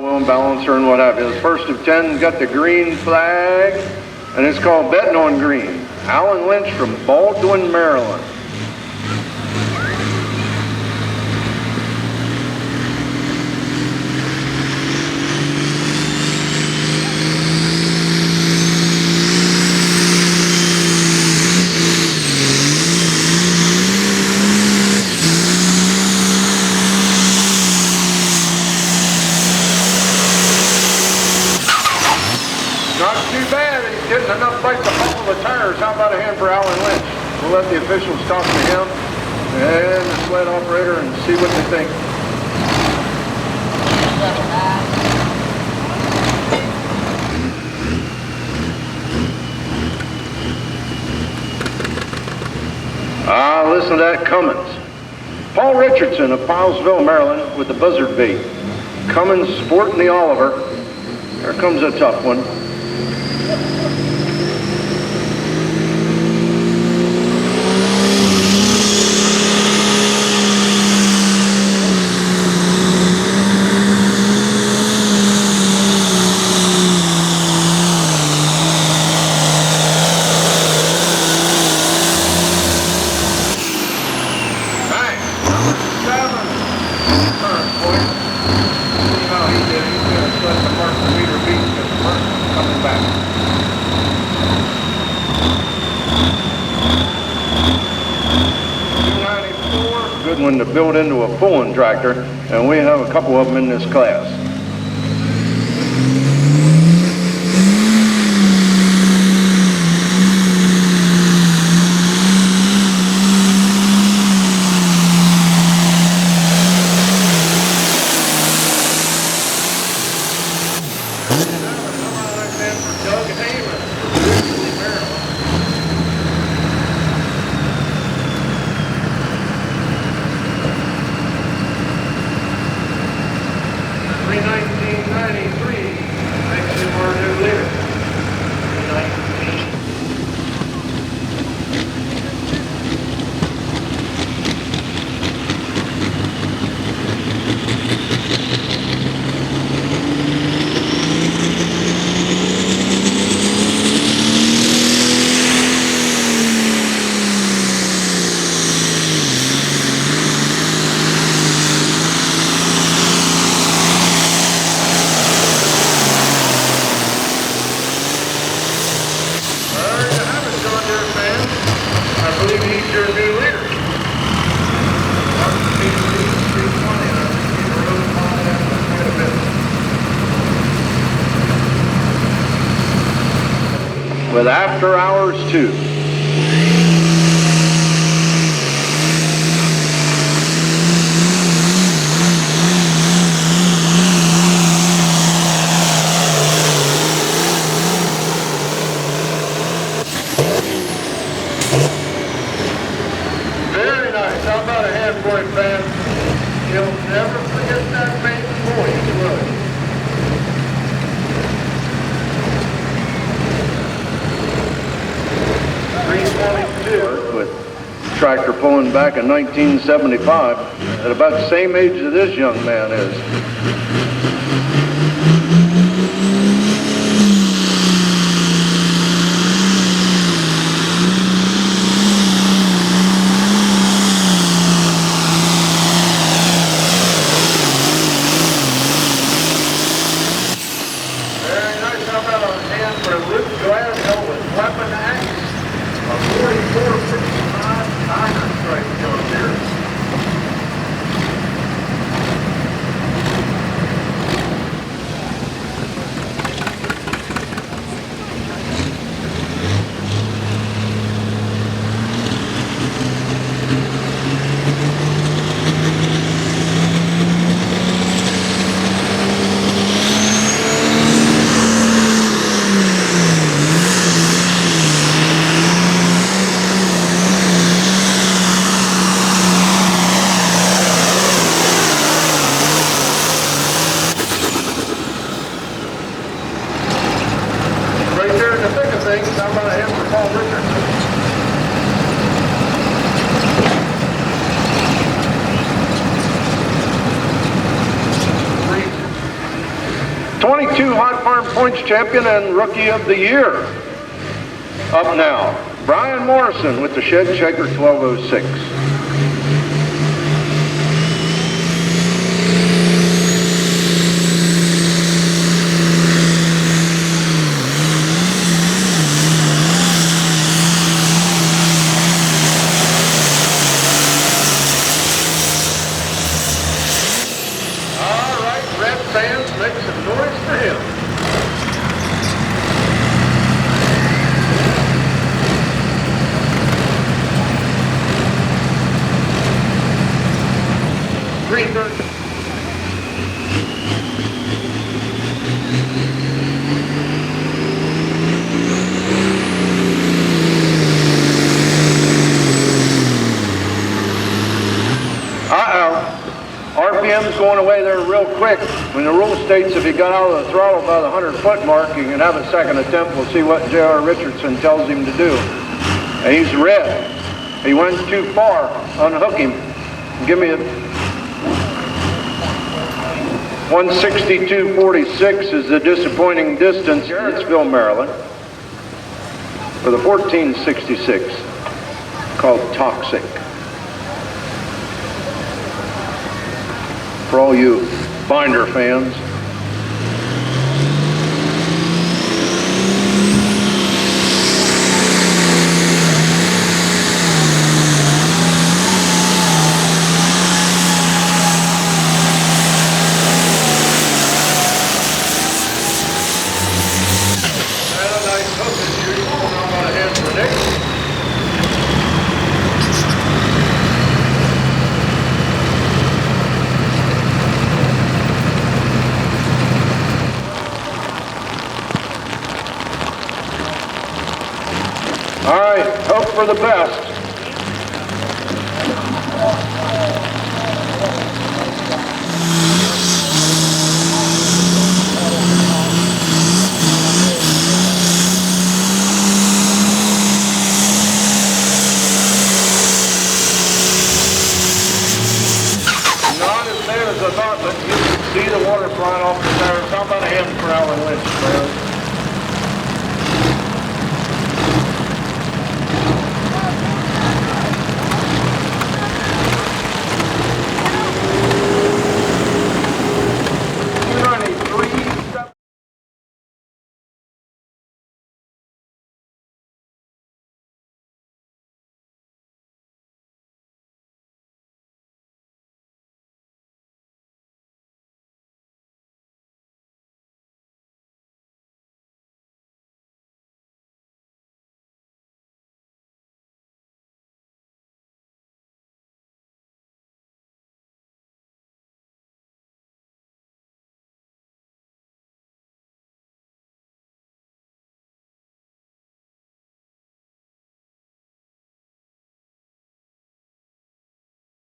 Wheel balancer and what have you. The first of 10 got the green flag, and it's called Betting on Green. Alan Lynch from Baldwin, Maryland. Not too bad. He's getting enough bite to buckle the tires. How about a hand for Alan Lynch? We'll let the officials talk to him and the sled operator and see what they think. Listen to that Cummins. Paul Richardson of Pilesville, Maryland with the buzzard bait. Cummins sporting the Oliver. Here comes a tough one. One to build into a pulling tractor, and we have a couple of them in this class. With After Hours 2. Very nice. How about a hand for it, fam? You'll never forget that bait boy, you will. With tractor pulling back in 1975 at about the same age that this young man is. Very nice. How about a hand for Luke Glasgow with weapon axe? A 44-55 Tiger strike down there. 22 Hot Farm Points champion and Rookie of the Year. Up now, Brian Morrison with the Shed Shaker 1206. Fans, make some noise for him. Greenberg. RPM's going away there real quick. When the rule states if he got out of the throttle by the 100-foot mark, he can have a second attempt. We'll see what J.R. Richardson tells him to do. And he's red. He went too far. Unhook him. Give me a 162.46 is the disappointing distance. Garrettsville, Maryland, for the 1466 called Toxic. For all you binder fans. And a nice hook as usual. Now I'm going to hand for Nick. All right, hope for the best. Not as bad as I thought, but you can see the water flying off the tires. How about a hand for Alan Lynch, man?